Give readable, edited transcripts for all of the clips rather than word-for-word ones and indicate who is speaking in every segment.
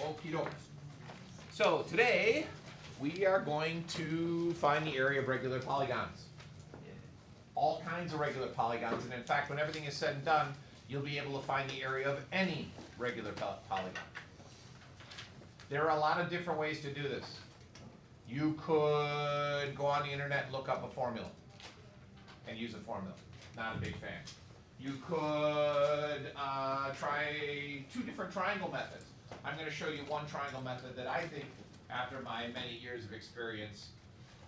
Speaker 1: Okie doke. So today we are going to find the area of regular polygons. All kinds of regular polygons, and in fact, when everything is said and done, you'll be able to find the area of any regular polygon. There are a lot of different ways to do this. You could go on the internet and look up a formula and use a formula. Not a big fan. You could try two different triangle methods. I'm going to show you one triangle method that I think, after my many years of experience,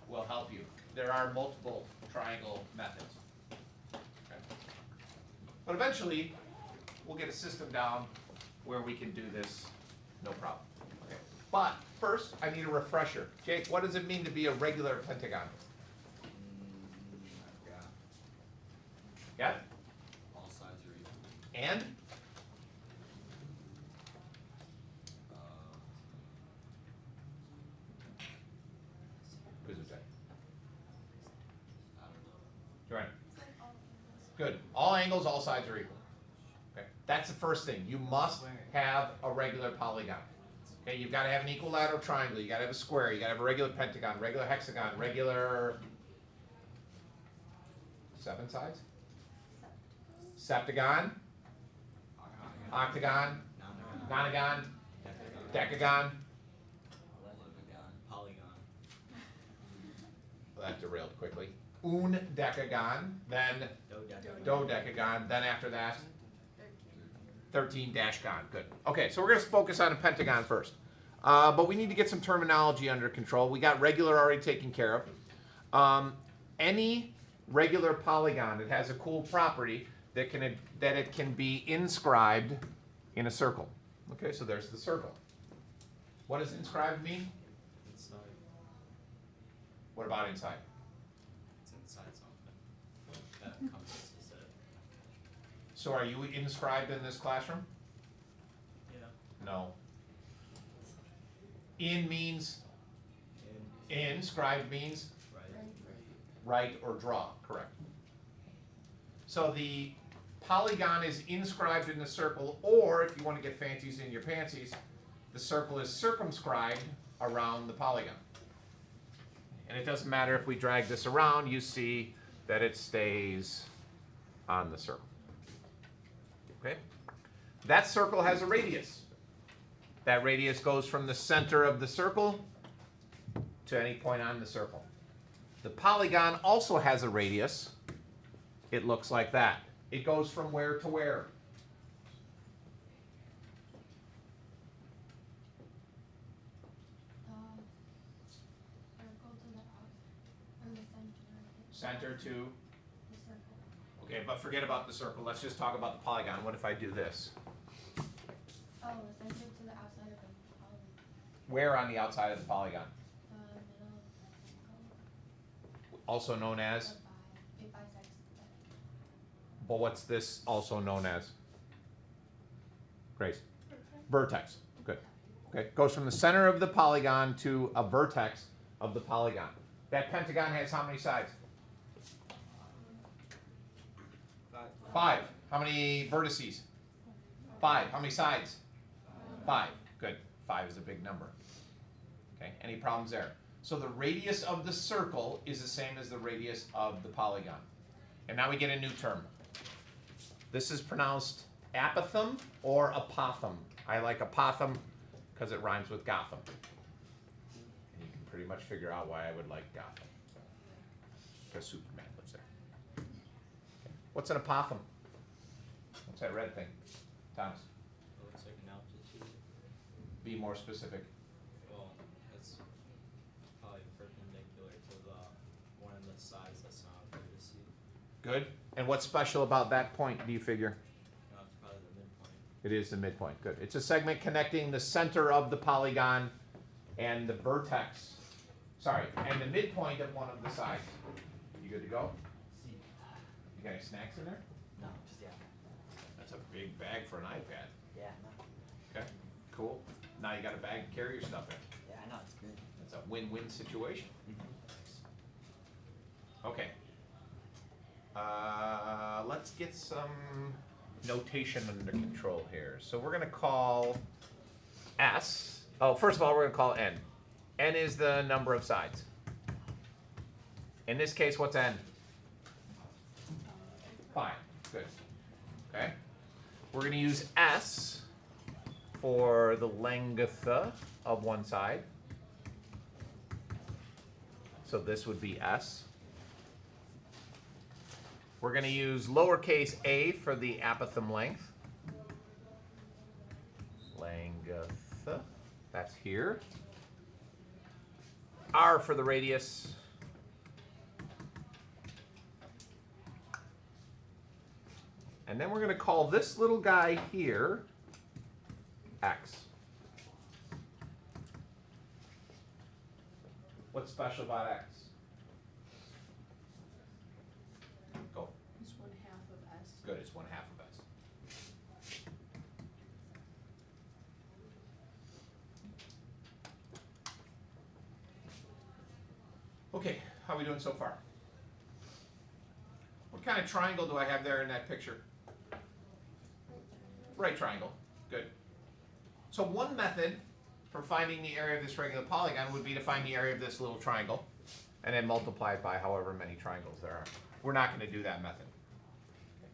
Speaker 1: will help you. There are multiple triangle methods. Okay. But eventually, we'll get a system down where we can do this no problem. Okay. But first, I need a refresher. Jake, what does it mean to be a regular pentagon? Yeah?
Speaker 2: All sides are equal.
Speaker 1: And? What does it say?
Speaker 2: I don't know.
Speaker 1: Right. Good. All angles, all sides are equal. Okay. That's the first thing. You must have a regular polygon. Okay. You've got to have an equilateral triangle. You got to have a square. You got to have a regular pentagon, regular hexagon, regular 7 sides. Septagon, octagon, nonagon, decagon.
Speaker 2: Polygon.
Speaker 1: Well, that derailed quickly. Undecagon, then dodecagon, then after that 13-gon. Good. Okay, so we're going to focus on a pentagon first. But we need to get some terminology under control. We got regular already taken care of. Any regular polygon, it has a cool property that it can be inscribed in a circle. Okay, so there's the circle. What does inscribed mean?
Speaker 2: Inside.
Speaker 1: What about inside?
Speaker 2: It's inside something. That encompasses it.
Speaker 1: So are you inscribed in this classroom?
Speaker 2: Yeah.
Speaker 1: No. In means, inscribed means write or draw, correct. So the polygon is inscribed in the circle, or if you want to get fancies in your pansies, the circle is circumscribed around the polygon. And it doesn't matter if we drag this around, you see that it stays on the circle. Okay? That circle has a radius. That radius goes from the center of the circle to any point on the circle. The polygon also has a radius. It looks like that. It goes from where to where? Center to?
Speaker 3: The circle.
Speaker 1: Okay, but forget about the circle. Let's just talk about the polygon. What if I do this?
Speaker 3: Oh, the center to the outside of the polygon.
Speaker 1: Where on the outside of the polygon?
Speaker 3: The middle of the circle.
Speaker 1: Also known as?
Speaker 3: It bisects the
Speaker 1: But what's this also known as? Grace? Vertex. Good. Okay, goes from the center of the polygon to a vertex of the polygon. That pentagon has how many sides? 5. How many vertices? 5. How many sides? 5. Good. 5 is a big number. Okay, any problems there? So the radius of the circle is the same as the radius of the polygon. And now we get a new term. This is pronounced apithom or apothom. I like apothom because it rhymes with Gotham. And you can pretty much figure out why I would like Gotham. Because Superman lives there. Okay. What's an apothom? What's that red thing? Thomas,
Speaker 2: It looks like an altitude.
Speaker 1: be more specific.
Speaker 2: Well, it's probably perpendicular to the one of the sides that's not clear to see.
Speaker 1: Good. And what's special about that point, do you figure?
Speaker 2: No, it's probably the midpoint.
Speaker 1: It is the midpoint. Good. It's a segment connecting the center of the polygon and the vertex. Sorry, and the midpoint of one of the sides. You good to go? You got any snacks in there?
Speaker 4: No, just yeah.
Speaker 1: That's a big bag for an iPad.
Speaker 4: Yeah, no.
Speaker 1: Okay, cool. Now you got a bag to carry your stuff in.
Speaker 4: Yeah, I know, it's good.
Speaker 1: That's a win-win situation. Okay. Let's get some notation under control here. So we're going to call S. Oh, first of all, we're going to call it N. N is the number of sides. In this case, what's N? 5. Good. Okay. We're going to use S for the length of one side. So this would be S. We're going to use lowercase a for the apithom length. Length. That's here. R for the radius. And then we're going to call this little guy here X. What's special about X? Go.
Speaker 5: It's 1/2 of S.
Speaker 1: Good, it's 1/2 of S. Okay, how are we doing so far? What kind of triangle do I have there in that picture? Right triangle. Good. So one method for finding the area of this regular polygon would be to find the area of this little triangle and then multiply it by however many triangles there are. We're not going to do that method.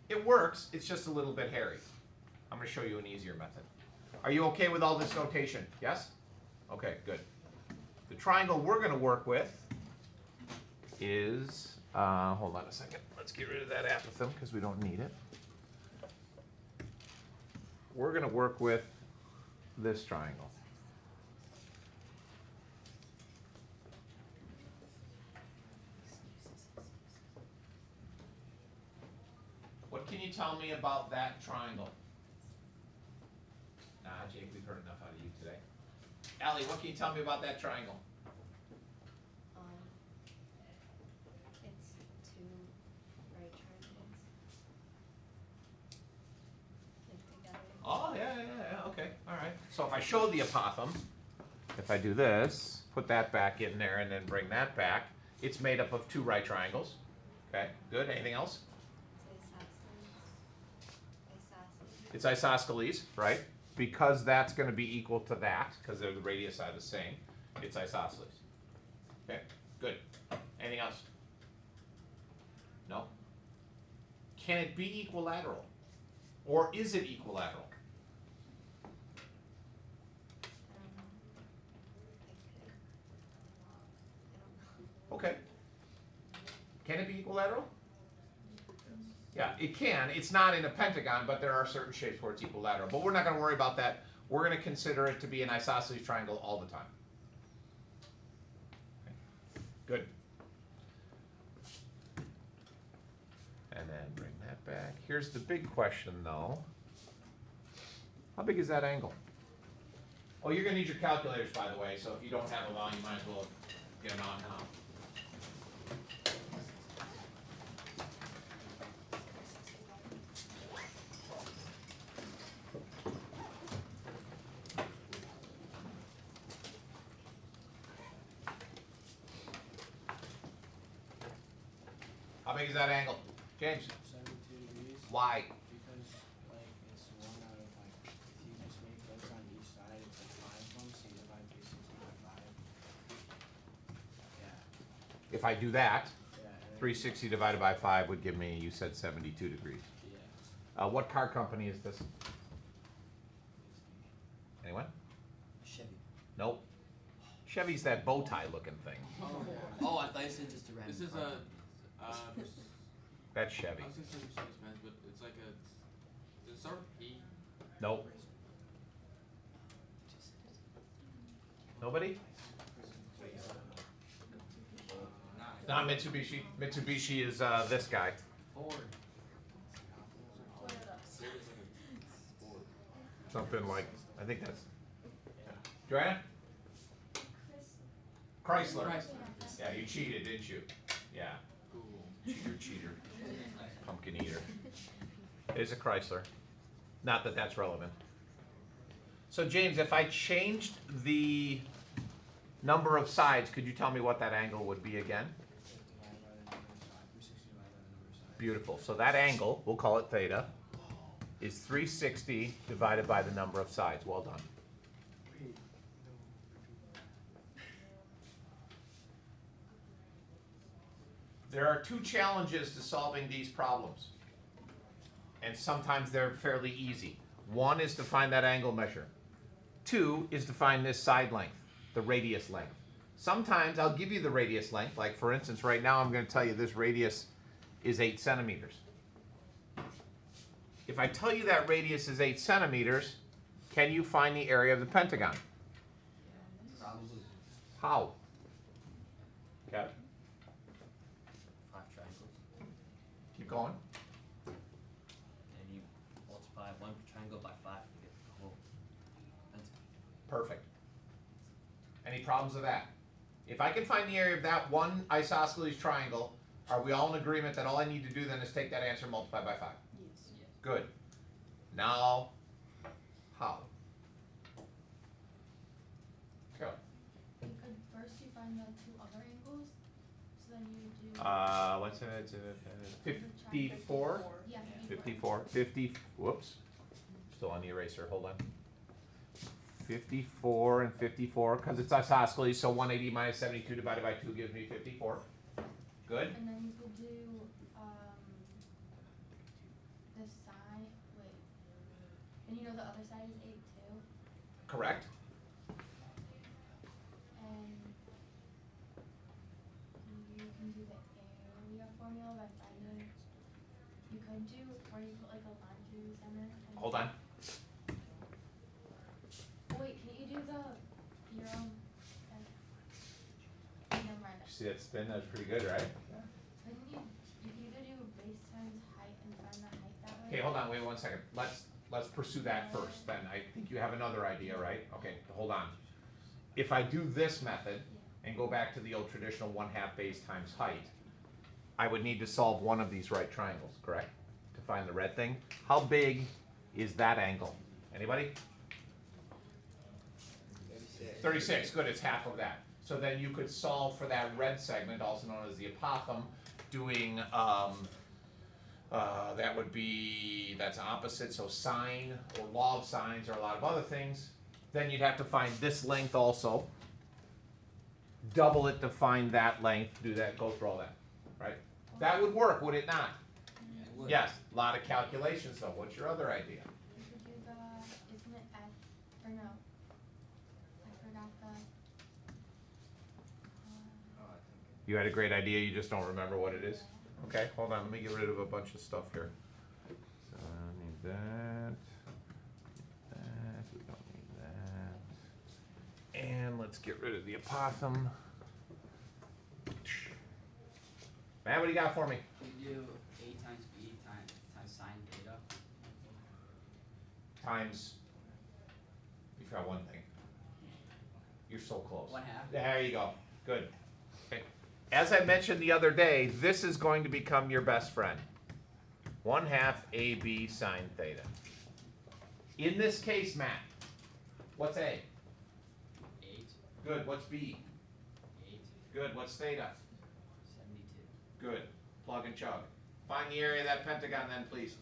Speaker 1: It works, it's just a little bit hairy. I'm going to show you an easier method. Are you okay with all this notation? Yes? Okay, good. The triangle we're going to work with is, hold on a second. Let's get rid of that apithom because we don't need it. We're going to work with this triangle. What can you tell me about that triangle? Nah, Jake, we've heard enough out of you today. Allie, what can you tell me about that triangle?
Speaker 3: It's 2 right triangles linked together.
Speaker 1: Oh, yeah, okay, all right. So if I show the apithom, if I do this, put that back in there and then bring that back, it's made up of 2 right triangles. Okay, good. Anything else? It's isosceles, right? Because that's going to be equal to that, because the radius are the same. It's isosceles. Okay, good. Anything else? No? Can it be equilateral? Or is it equilateral? Okay. Can it be equilateral? Yeah, it can. It's not in a pentagon, but there are certain shapes where it's equilateral. But we're not going to worry about that. We're going to consider it to be an isosceles triangle all the time. Okay. Good. And then bring that back. Here's the big question, though. How big is that angle? Oh, you're going to need your calculators, by the way, so if you don't have them on, you might as well get them on now. How big is that angle? James?
Speaker 6: 72 degrees.
Speaker 1: Why?
Speaker 6: Because like it's 1 out of like if you just make those on each side, it's like 5 of them, so you divide 360 by 5. Yeah.
Speaker 1: If I do that,
Speaker 6: Yeah. and then-
Speaker 1: 360 divided by 5 would give me, you said 72 degrees.
Speaker 6: Yeah.
Speaker 1: What car company is this? Anyone?
Speaker 4: Chevy.
Speaker 1: Nope. Chevy's that bow tie looking thing.
Speaker 4: Oh, I thought you said just a random.
Speaker 7: This is
Speaker 4: car.
Speaker 1: That's Chevy.
Speaker 7: I was gonna say Mercedes-Benz, but it's like a, it's sort of P.
Speaker 1: Nope. Nobody? Not Mitsubishi. Mitsubishi is this guy.
Speaker 7: Ford.
Speaker 1: Something like, I think that's. Joanna? Chrysler. Yeah, you cheated, didn't you? Yeah. Cheater. Pumpkin eater. It is a Chrysler. Not that that's relevant. So James, if I changed the number of sides, could you tell me what that angle would be again?
Speaker 6: Divided by the number of sides. 360 divided by the number of sides.
Speaker 1: Beautiful. So that angle, we'll call it theta, is 360 divided by the number of sides. Well done. There are two challenges to solving these problems. And sometimes they're fairly easy. One is to find that angle measure. Two is to find this side length, the radius length. Sometimes I'll give you the radius length, like for instance, right now I'm going to tell you this radius is 8 centimeters. If I tell you that radius is 8 centimeters, can you find the area of the pentagon?
Speaker 4: Probably.
Speaker 1: How? Okay,
Speaker 4: 5 triangles.
Speaker 1: keep going.
Speaker 4: And you multiply one triangle by 5 to get the whole pentagon.
Speaker 1: Perfect. Any problems with that? If I can find the area of that one isosceles triangle, are we all in agreement that all I need to do then is take that answer and multiply by 5?
Speaker 5: Yes.
Speaker 1: Good. Now, how? Go.
Speaker 3: You could first you find the two other angles, so then you do.
Speaker 1: What's it? 54?
Speaker 3: Yeah,
Speaker 1: 54. 50. Whoops. Still on the eraser. Hold on. 54 and 54, because it's isosceles, so 180 minus 72 divided by 2 gives me 54. Good.
Speaker 3: And then you could do the side. Wait. And you know the other side is 8 too.
Speaker 1: Correct.
Speaker 3: And you can do the area formula by finding. You could do where you put like a line through the center. And
Speaker 1: Hold on.
Speaker 3: Wait, can you do your own? Never mind.
Speaker 1: See that spin? That was pretty good, right?
Speaker 3: Couldn't you can either do base times height and find the height that way?
Speaker 1: Okay, hold on. Wait 1 second. Let's pursue that first. Then I think you have another idea, right? Okay, hold on. If I do this method and go back to the old traditional 1/2 base times height, I would need to solve one of these right triangles, correct? To find the red thing. How big is that angle? Anybody? 36, good, it's half of that. So then you could solve for that red segment, also known as the Pithom, doing, that would be, that's opposite, so sine or law of sines or a lot of other things. Then you'd have to find this length also. Double it to find that length, do that, go through all that, right? That would work, would it not?
Speaker 4: It would.
Speaker 1: Yes, a lot of calculations though. What's your other idea?
Speaker 3: You could do isn't it F, or no? I forgot
Speaker 1: You had a great idea, you just don't remember what it is? Okay, hold on, let me get rid of a bunch of stuff here. So I need that, we don't need that. And let's get rid of the Pithom. Man, what do you got for me?
Speaker 8: We do A times B times sine theta.
Speaker 1: Times, you forgot one thing. You're so close.
Speaker 8: 1/2.
Speaker 1: There you go, good. Okay. As I mentioned the other day, this is going to become your best friend. 1/2 AB sine theta. In this case, Matt, what's A?
Speaker 8: 8,
Speaker 1: Good, what's B?
Speaker 8: 8,
Speaker 1: Good, what's theta?
Speaker 8: 72.
Speaker 1: Good, plug and chug. Find the area of that pentagon then, please.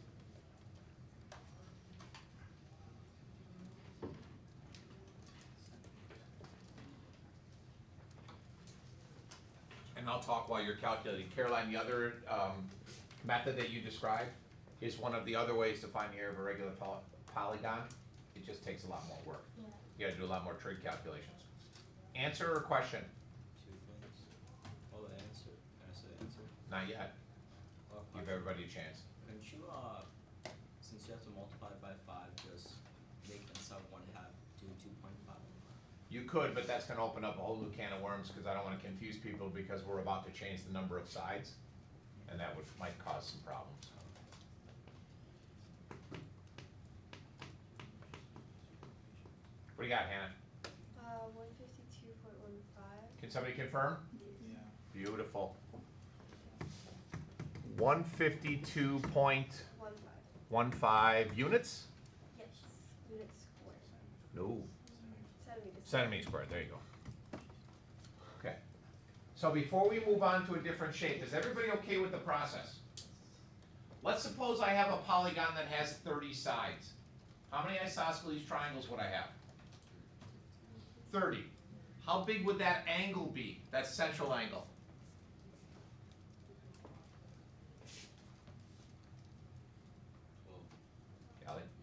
Speaker 1: And I'll talk while you're calculating. Caroline, the other method that you described is one of the other ways to find the area of a regular polygon. It just takes a lot more work.
Speaker 3: Yeah.
Speaker 1: You gotta do a lot more trig calculations. Answer or question?
Speaker 2: 2 things. Oh, the answer. Can I say the answer?
Speaker 1: Not yet. Give everybody a chance.
Speaker 2: Couldn't you, since you have to multiply by 5, just make inside 1/2 do 2.5?
Speaker 1: You could, but that's gonna open up a whole new can of worms, because I don't wanna confuse people, because we're about to change the number of sides, and that might cause some problems. What do you got, Hannah?
Speaker 3: 152.15.
Speaker 1: Can somebody confirm?
Speaker 6: Yeah.
Speaker 1: Beautiful. 152.15 units?
Speaker 3: Yes. Units squared.
Speaker 1: No.
Speaker 3: Centimeters.
Speaker 1: Centimeters squared, there you go. Okay. So before we move on to a different shape, is everybody okay with the process? Let's suppose I have a polygon that has 30 sides. How many isosceles triangles would I have? 30. How big would that angle be, that central angle?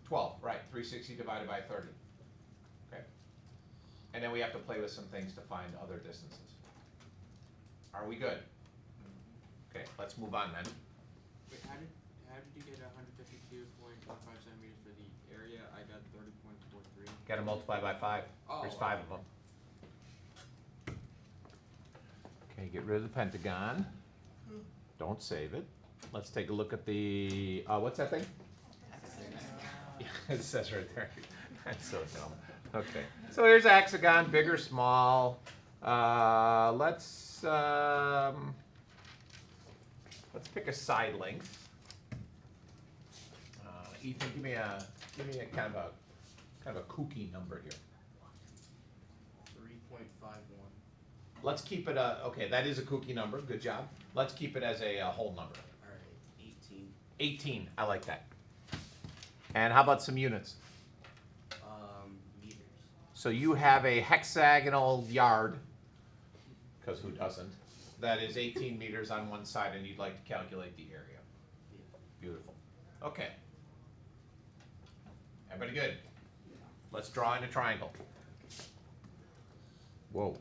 Speaker 1: 12, right, 360 divided by 30. Okay. And then we have to play with some things to find other distances. Are we good? Okay, let's move on then.
Speaker 7: Wait, how did you get 152.15 centimeters for the area? I got 30.43.
Speaker 1: Got to multiply by 5.
Speaker 7: Oh,
Speaker 1: There's 5 of them. Okay, get rid of the Pentagon. Don't save it. Let's take a look at the, what's that thing? Yeah, it says right there. That's so dumb. Okay, so here's a hexagon, big or small. Let's pick a side length. Ethan, give me a kind of a kooky number here.
Speaker 6: 3.51.
Speaker 1: Let's keep it okay, that is a kooky number, good job. Let's keep it as a whole number.
Speaker 6: Alright, 18.
Speaker 1: 18, I like that. And how about some units?
Speaker 6: Meters.
Speaker 1: So you have a hexagonal yard, because who doesn't, that is 18 meters on one side, and you'd like to calculate the area. Beautiful. Okay. Everybody good? Let's draw in a triangle. Whoa.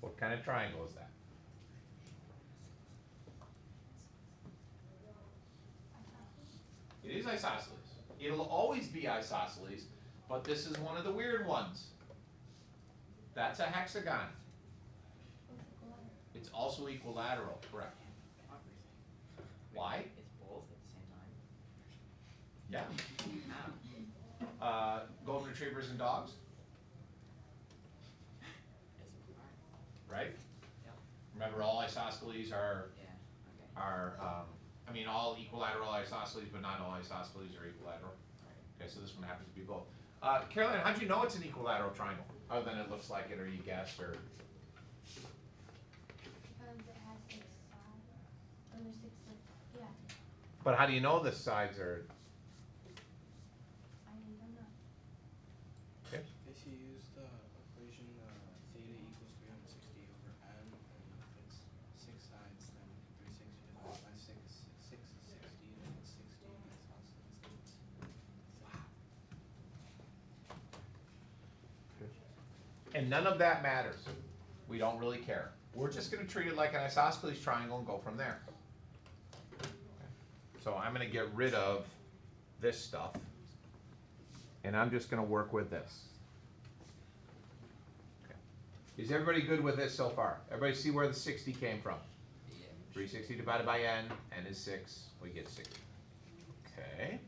Speaker 1: What kind of triangle is that? It is isosceles. It'll always be isosceles, but this is one of the weird ones. That's a hexagon. It's also equilateral, correct? Why?
Speaker 8: It's both at the same time.
Speaker 1: Yeah.
Speaker 8: How?
Speaker 1: Golden retrievers and dogs, right?
Speaker 8: Yep.
Speaker 1: Remember, all isosceles are
Speaker 8: Yeah, okay.
Speaker 1: I mean, all equilateral isosceles, but not all isosceles are equilateral. Okay, so this one happens to be both. Caroline, how'd you know it's an equilateral triangle? Other than it looks like it, or you guessed, or?
Speaker 3: Because it has 6 sides. Or there's 6, yeah,
Speaker 1: But how do you know the sides are?
Speaker 3: I don't know.
Speaker 1: Okay.
Speaker 6: If you use the equation theta equals 360 over n, and if it's 6 sides, then 360 divided by 6 is 60, then it's 60 isosceles.
Speaker 1: And none of that matters. We don't really care. We're just going to treat it like an isosceles triangle and go from there. So I'm going to get rid of this stuff, and I'm just going to work with this. Okay. Is everybody good with this so far? Everybody see where the 60 came from?
Speaker 8: Yeah.
Speaker 1: 360 divided by n is 6, we get 60. Okay.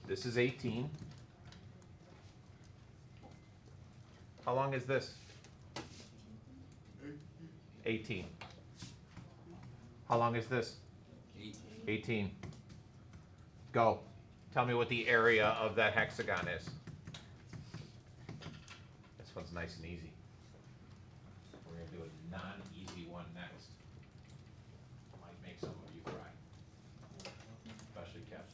Speaker 1: This is 18. How long is this? 18. How long is this? 18. Go. Tell me what the area of that hexagon is. This one's nice and easy. We're going to do a non-easy one next. Might make some of you cry. Especially Kev.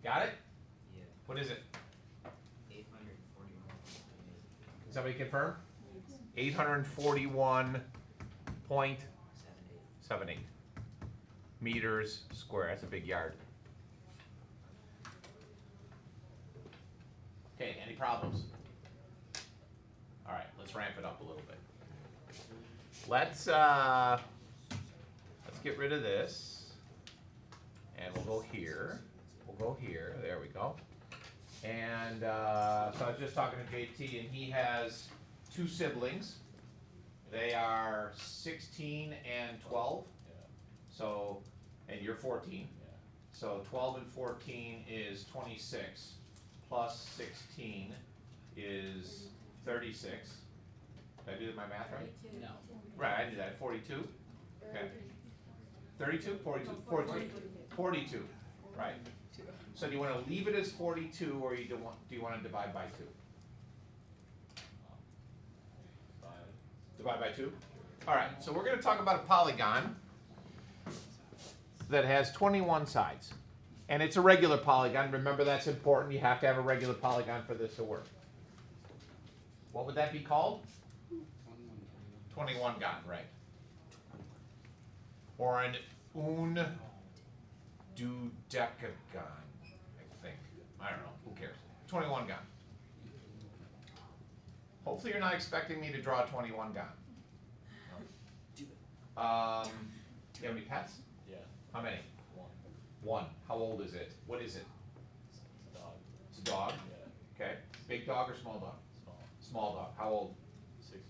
Speaker 1: Got it?
Speaker 8: Yeah.
Speaker 1: What is it?
Speaker 8: 841.
Speaker 1: Can somebody confirm? 841.78 meters square. That's a big yard. Okay, any problems? All right, let's ramp it up a little bit. Let's get rid of this, and we'll go here. We'll go here. There we go. And so I was just talking to JT, and he has 2 siblings. They are 16 and 12. So, and you're 14. So 12 and 14 is 26, plus 16 is 36. Did I do my math right?
Speaker 8: No.
Speaker 1: Right, I did that. 42? Okay. 32? 42? 42, right. So do you want to leave it as 42, or do you want to divide by 2? Divide by 2? All right, so we're going to talk about a polygon that has 21 sides. And it's a regular polygon. Remember, that's important. You have to have a regular polygon for this to work. What would that be called? 21 gon, right. Or an undecagon, I think. I don't know. Who cares? 21 gon. Hopefully you're not expecting me to draw a 21 gon. Do you have any pets?
Speaker 2: Yeah.
Speaker 1: How many?
Speaker 2: One.
Speaker 1: One. How old is it? What is it?
Speaker 2: It's a dog.
Speaker 1: It's a dog?
Speaker 2: Yeah.
Speaker 1: Okay. Big dog or small dog?
Speaker 2: Small.
Speaker 1: Small dog. How old?
Speaker 2: 6 years.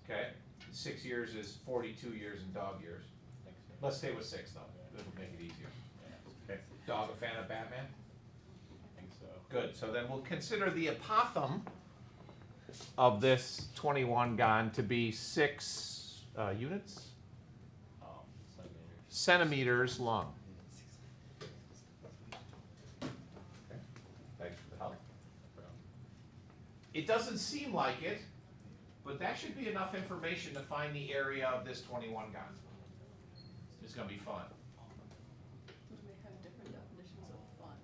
Speaker 1: Okay. 6 years is 42 years in dog years.
Speaker 2: Thanks.
Speaker 1: Let's stay with 6 though.
Speaker 2: Yeah.
Speaker 1: It'll make it easier.
Speaker 2: Yeah.
Speaker 1: Okay. Dog a fan of Batman?
Speaker 2: I think so.
Speaker 1: Good. So then we'll consider the Pithom of this 21 gon to be 6 units? Centimeters long. Okay. Thanks for the help. It doesn't seem like it, but that should be enough information to find the area of this 21 gon. It's going to be fun.
Speaker 5: We may have different definitions of fun.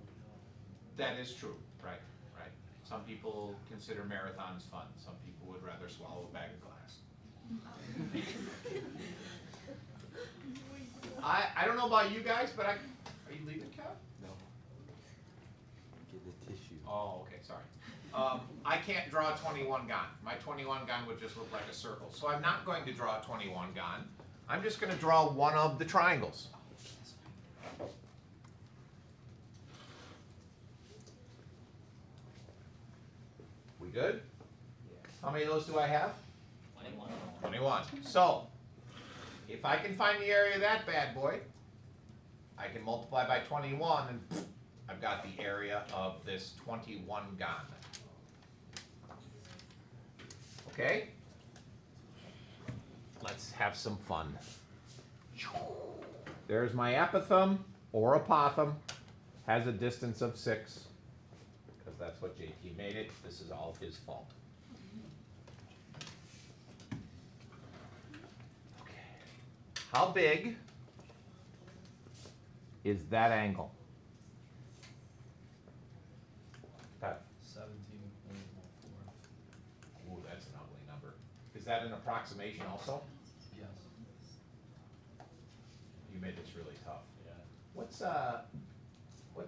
Speaker 1: That is true, right, right. Some people consider marathons fun. Some people would rather swallow a bag of glass. I don't know about you guys, but are you leaving, Kev?
Speaker 9: No. Get the tissue.
Speaker 1: Oh, okay, sorry. I can't draw a 21 gon. My 21 gon would just look like a circle. So I'm not going to draw a 21 gon. I'm just going to draw one of the triangles. We good? How many of those do I have?
Speaker 2: 21.
Speaker 1: 21. So, if I can find the area of that bad boy, I can multiply by 21 and I've got the area of this 21 gon. Okay? Let's have some fun. There's my epithum, or apothem, has a distance of 6, because that's what JT made it. This is all his fault. How big is that angle? Pat?
Speaker 2: 17.14.
Speaker 1: Ooh, that's an ugly number. Is that an approximation also?
Speaker 2: Yes.
Speaker 1: You made this really tough.
Speaker 2: Yeah.
Speaker 1: What's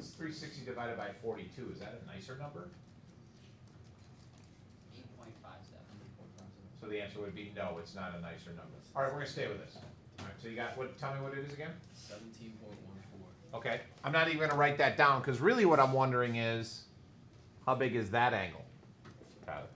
Speaker 1: 360 divided by 42? Is that a nicer number?
Speaker 8: 8.57.
Speaker 1: So the answer would be no, it's not a nicer number. All right, we're gonna stay with this. All right, so you got what? Tell me what it is again.
Speaker 2: 17.14.
Speaker 1: Okay, I'm not even gonna write that down because really what I'm wondering is, how big is that angle? Got it.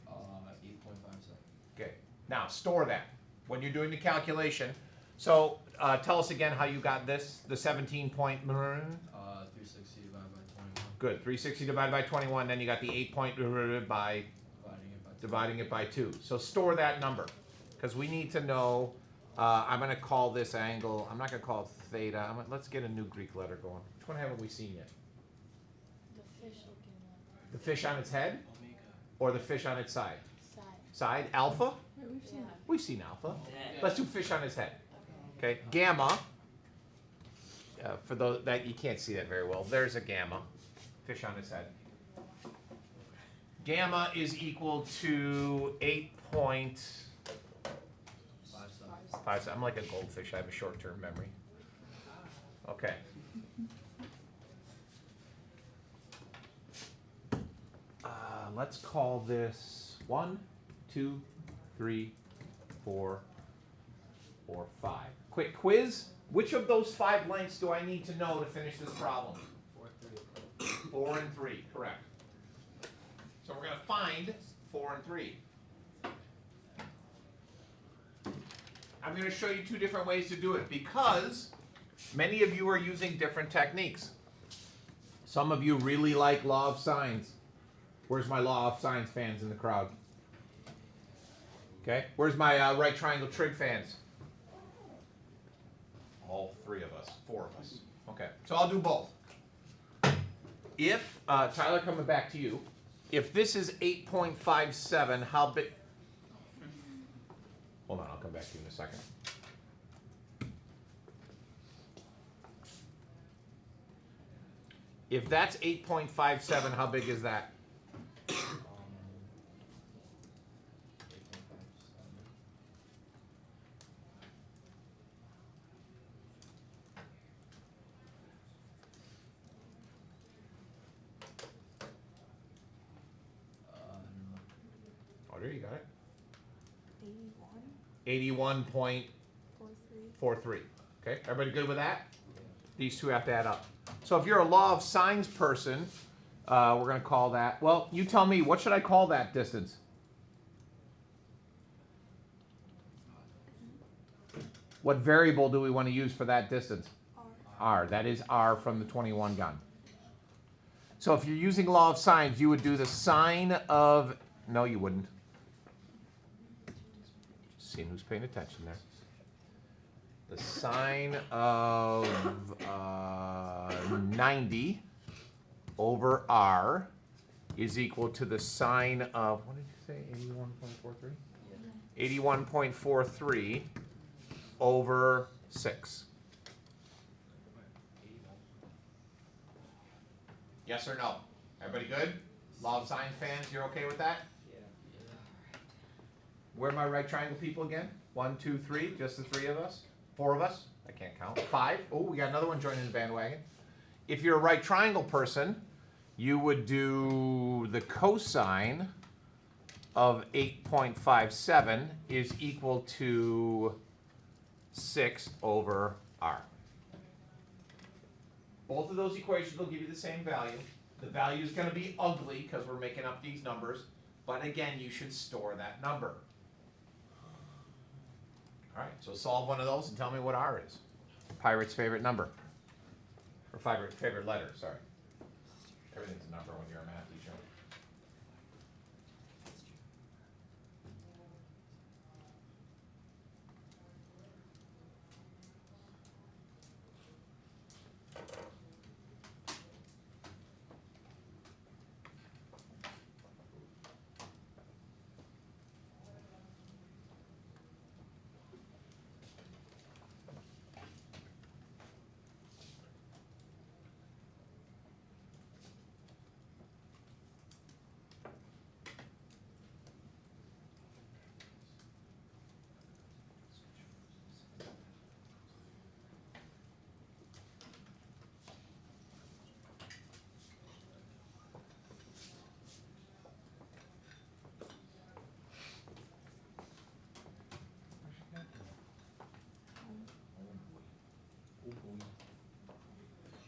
Speaker 2: 8.57.
Speaker 1: Okay, now store that when you're doing the calculation. So tell us again how you got this, the 17 point.
Speaker 2: 360 divided by 21.
Speaker 1: Good, 360 divided by 21. Then you got the 8 point by dividing it by 2. So store that number because we need to know. I'm going to call this angle. I'm not going to call it theta. Let's get a new Greek letter going. Which one haven't we seen yet?
Speaker 3: The fish looking
Speaker 1: The fish on its head,
Speaker 6: Omega.
Speaker 1: or the fish on its side?
Speaker 3: side.
Speaker 1: Side alpha.
Speaker 5: Yeah, we've seen that.
Speaker 1: We've seen alpha.
Speaker 8: Yeah.
Speaker 1: Let's do fish on its head. Okay, gamma. For those that you can't see that very well, there's a gamma. Fish on its head. Gamma is equal to 8.57. I'm like a goldfish. I have a short-term memory. Okay. Let's call this 1, 2, 3, 4, or 5. Quick quiz. Which of those 5 lengths do I need to know to finish this problem? 4 and 3, correct. So we're going to find 4 and 3. I'm going to show you 2 different ways to do it because Many of you are using different techniques. Some of you really like law of sines. Where's my law of sines fans in the crowd? Okay, where's my right triangle trig fans? All three of us, four of us. Okay, so I'll do both. If, Tyler, coming back to you, if this is 8.57, how big? Hold on, I'll come back to you in a second. If that's 8.57, how big is that? Oh, there you got it.
Speaker 5: 81.
Speaker 1: 81.43. Okay, everybody good with that? These two have to add up. So if you're a law of sines person, we're going to call that, well, you tell me, what should I call that distance? What variable do we want to use for that distance? R. That is R from the 21 gun. So if you're using law of sines, you would do the sine of, no, you wouldn't. Seeing who's paying attention there. The sine of 90 over R is equal to the sine of, what did you say, 81.43? 81.43 over 6. Yes or no? Everybody good? Law of sines fans, you're okay with that? Where are my right triangle people again? 1, 2, 3, just the three of us? 4 of us? I can't count. 5. Oh, we got another one joining the bandwagon. If you're a right triangle person, you would do the cosine of 8.57 is equal to 6 over R. Both of those equations will give you the same value. The value is going to be ugly because we're making up these numbers, but again, you should store that number. All right, so solve one of those and tell me what R is. Pirate's favorite number. Or favorite letter, sorry. Everything's a number when you're a math teacher.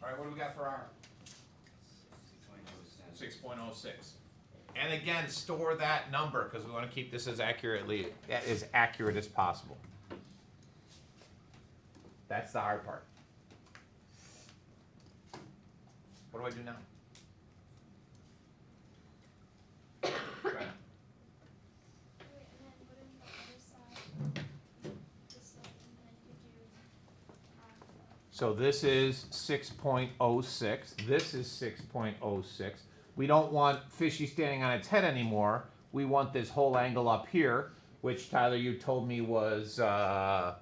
Speaker 1: All right, what do we got for R? 6.06. And again, store that number because we want to keep this as accurate as possible. That's the hard part. What do I do now? Right.
Speaker 3: Wait, and then what is the other side? The same, and then you do half of.
Speaker 1: So this is 6.06. This is 6.06. We don't want fishy standing on its head anymore. We want this whole angle up here, which Tyler, you told me was, what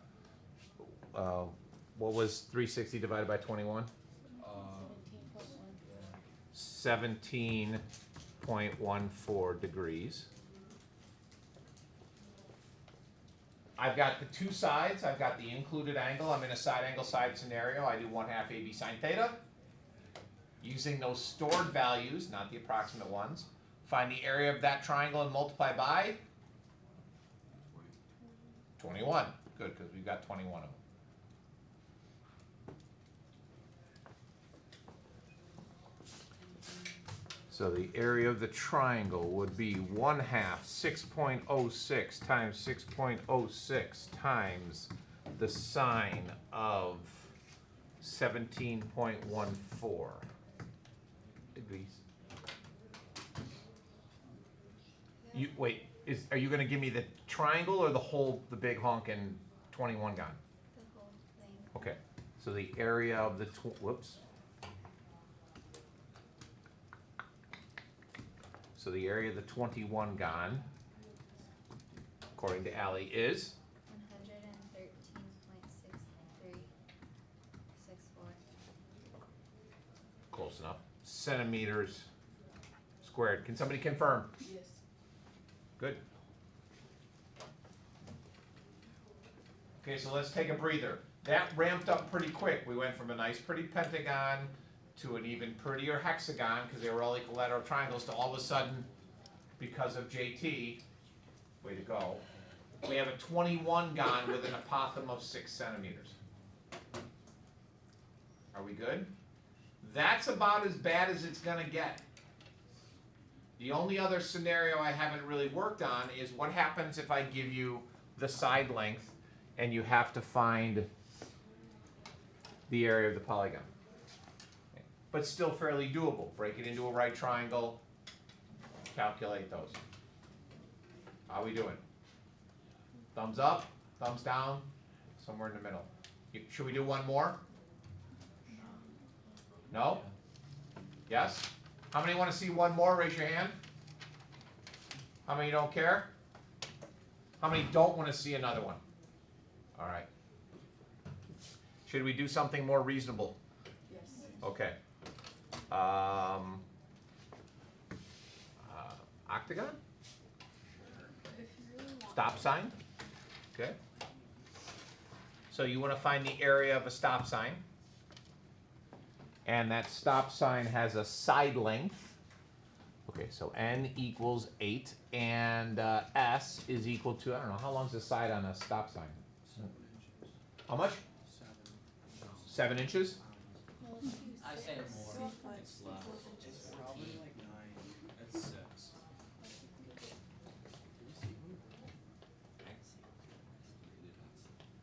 Speaker 1: was 360 divided by 21? 17.14 degrees. I've got the two sides. I've got the included angle. I'm in a side angle side scenario. I do 1/2 AB sine theta. Using those stored values, not the approximate ones, find the area of that triangle and multiply by 21. Good, because we've got 21 of them. So the area of the triangle would be 1/2 6.06 times 6.06 times the sine of 17.14 degrees. You wait. Are you going to give me the triangle or the big honkin' 21 gon?
Speaker 3: The whole thing.
Speaker 1: Okay. So the area of the whoops. So the area of the 21 gon, according to Allie, is
Speaker 3: 113.6364.
Speaker 1: close enough. Centimeters squared. Can somebody confirm?
Speaker 5: Yes.
Speaker 1: Good. Okay, so let's take a breather. That ramped up pretty quick. We went from a nice pretty pentagon to an even prettier hexagon because they were all equilateral triangles to all of a sudden, because of JT, way to go, we have a 21 gon with an apothem of 6 centimeters. Are we good? That's about as bad as it's gonna get. The only other scenario I haven't really worked on is what happens if I give you the side length and you have to find the area of the polygon. Okay. But still fairly doable. Break it into a right triangle, calculate those. How we doing? Thumbs up, thumbs down, somewhere in the middle. Should we do one more? No? Yes? How many want to see one more? Raise your hand. How many don't care? How many don't want to see another one? All right. Should we do something more reasonable?
Speaker 5: Yes.
Speaker 1: Okay. Octagon?
Speaker 5: If you really want.
Speaker 1: Stop sign? Okay. So you want to find the area of a stop sign. And that stop sign has a side length. Okay, so n equals 8, and s is equal to, I don't know, how long's the side on a stop sign?
Speaker 6: 7 inches.
Speaker 1: How much?
Speaker 6: 7.
Speaker 1: 7 inches?
Speaker 3: Well, let's do
Speaker 4: I say
Speaker 3: six.
Speaker 4: more.
Speaker 7: It's less.
Speaker 6: It's probably like 9.
Speaker 7: It's 6.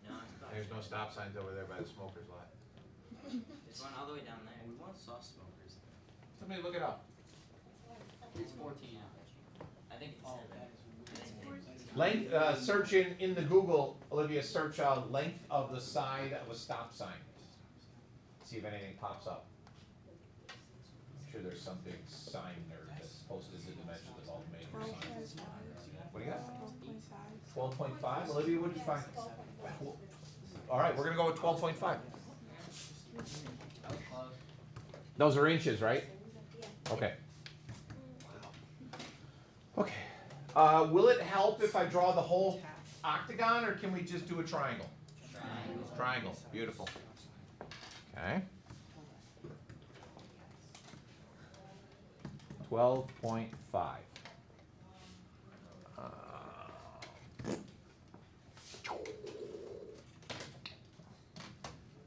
Speaker 2: No, it's about
Speaker 1: There's no stop signs over there by the smoker's lot.
Speaker 2: It's one all the way down there.
Speaker 7: We want soft smokers.
Speaker 1: Somebody look it up.
Speaker 4: It's 14.
Speaker 2: I think it's 7.
Speaker 1: Length, search in the Google, Olivia, search length of the side of a stop sign. See if anything pops up. I'm sure there's some big sign there that's posted the dimensions of all the major signs. What do you got? 12.5. Olivia, what did you find? All right, we're gonna go with 12.5.
Speaker 4: That was close.
Speaker 1: Those are inches, right? Okay. Okay. Will it help if I draw the whole octagon, or can we just do a triangle?
Speaker 2: Triangle.
Speaker 1: Triangle. Beautiful. Okay. 12.5.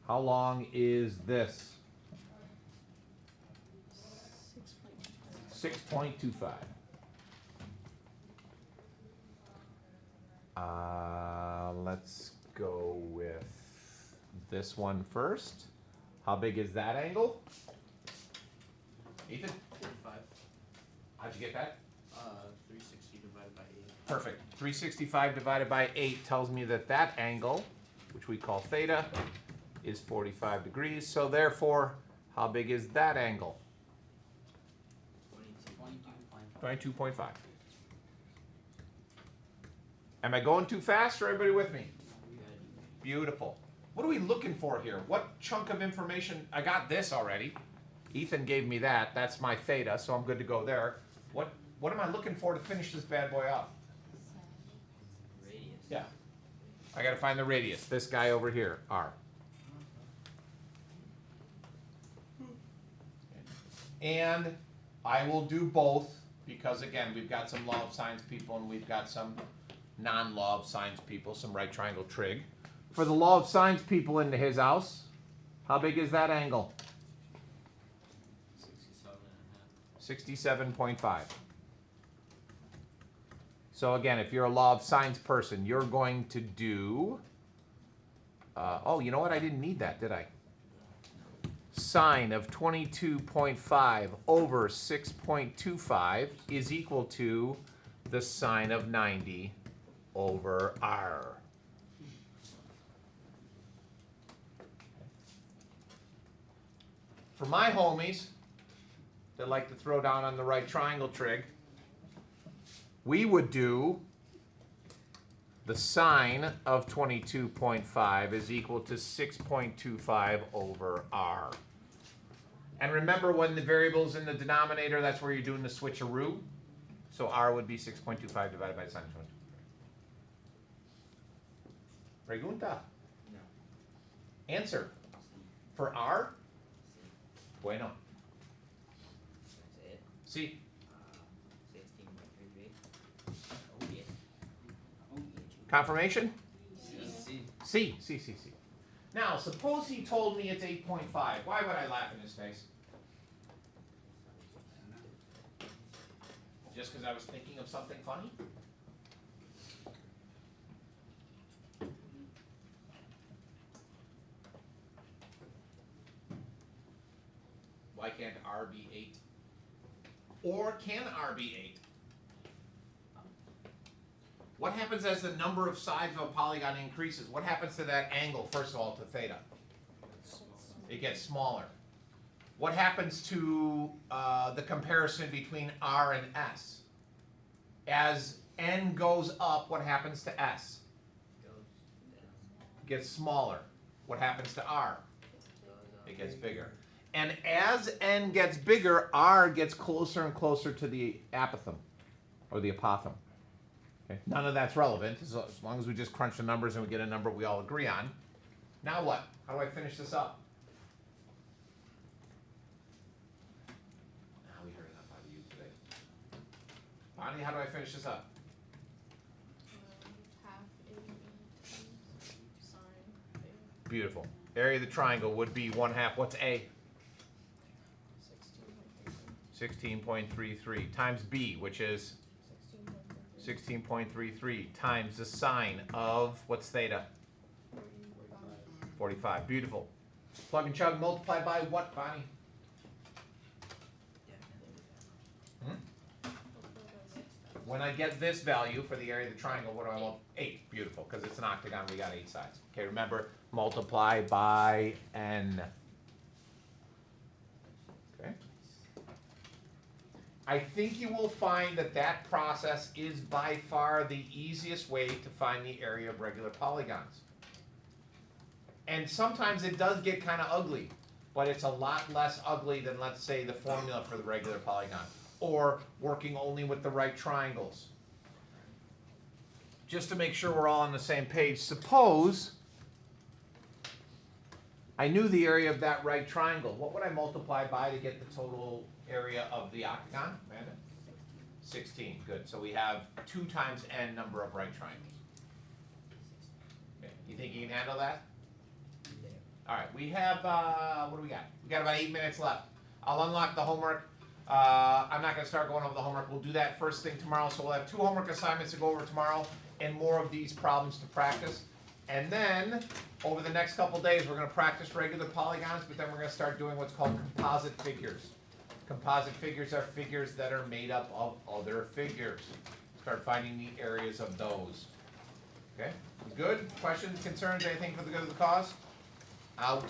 Speaker 1: How long is this? 6.25. Let's go with this one first. How big is that angle? Ethan,
Speaker 6: 45.
Speaker 1: how'd you get that?
Speaker 6: 360 divided by 8.
Speaker 1: Perfect. 365 divided by 8 tells me that that angle, which we call theta, is 45 degrees. So therefore, how big is that angle? 22.5. Am I going too fast, or everybody with me? Beautiful. What are we looking for here? What chunk of information? I got this already. Ethan gave me that. That's my theta, so I'm good to go there. What am I looking for to finish this bad boy off?
Speaker 2: Radius.
Speaker 1: Yeah. I gotta find the radius. This guy over here, R. And I will do both because, again, we've got some law of sines people and we've got some non-law of sines people, some right triangle trig. For the law of sines people into his house, how big is that angle? 67.5. So again, if you're a law of sines person, you're going to do, oh, you know what? I didn't need that, did I? sine of 22.5 over 6.25 is equal to the sine of 90 over r. For my homies that like to throw down on the right triangle trig, we would do the sine of 22.5 is equal to 6.25 over r. And remember, when the variable's in the denominator, that's where you're doing the switcheroo. So r would be 6.25 divided by sine of 22. Pregunta.
Speaker 8: No.
Speaker 1: Answer. For r? Bueno.
Speaker 8: That's it.
Speaker 1: See.
Speaker 8: 16.33. Oh yeah. Oh yeah.
Speaker 1: Confirmation?
Speaker 4: C.
Speaker 1: C. Now, suppose he told me it's 8.5. Why would I laugh in his face? Just because I was thinking of something funny? Why can't r be 8? Or can r be 8? What happens as the number of sides of a polygon increases? What happens to that angle, first of all, to theta? It gets smaller. What happens to the comparison between r and s? As n goes up, what happens to s? It gets smaller. What happens to r? It gets bigger. And as n gets bigger, r gets closer and closer to the apithom, or the apothem. Okay. None of that's relevant, as long as we just crunch the numbers and we get a number we all agree on. Now what? How do I finish this up? Now we heard enough out of you today. Bonnie, how do I finish this up?
Speaker 5: Half a times sine a.
Speaker 1: Beautiful. Area of the triangle would be 1/2. What's a? 16.33 times b, which is 16.33 times the sine of, what's theta? 45. Beautiful. Plug and chug, multiply by what, Bonnie? When I get this value for the area of the triangle, what do I want? 8. Beautiful, because it's an octagon, we got 8 sides. Okay, remember, multiply by n. Okay. I think you will find that that process is by far the easiest way to find the area of regular polygons. And sometimes it does get kind of ugly, but it's a lot less ugly than, let's say, the formula for the regular polygon, or working only with the right triangles. Just to make sure we're all on the same page, suppose I knew the area of that right triangle. What would I multiply by to get the total area of the octagon, Amanda? 16. Good. So we have 2 times n number of right triangles. Okay. You think you can handle that? All right. We have, what do we got? We got about 8 minutes left. I'll unlock the homework. I'm not going to start going over the homework. We'll do that first thing tomorrow. So we'll have 2 homework assignments to go over tomorrow and more of these problems to practice. And then, over the next couple days, we're going to practice regular polygons, but then we're going to start doing what's called composite figures. Composite figures are figures that are made up of other figures. Start finding the areas of those. Okay? Good? Questions, concerns, anything for the good of the cause? Out.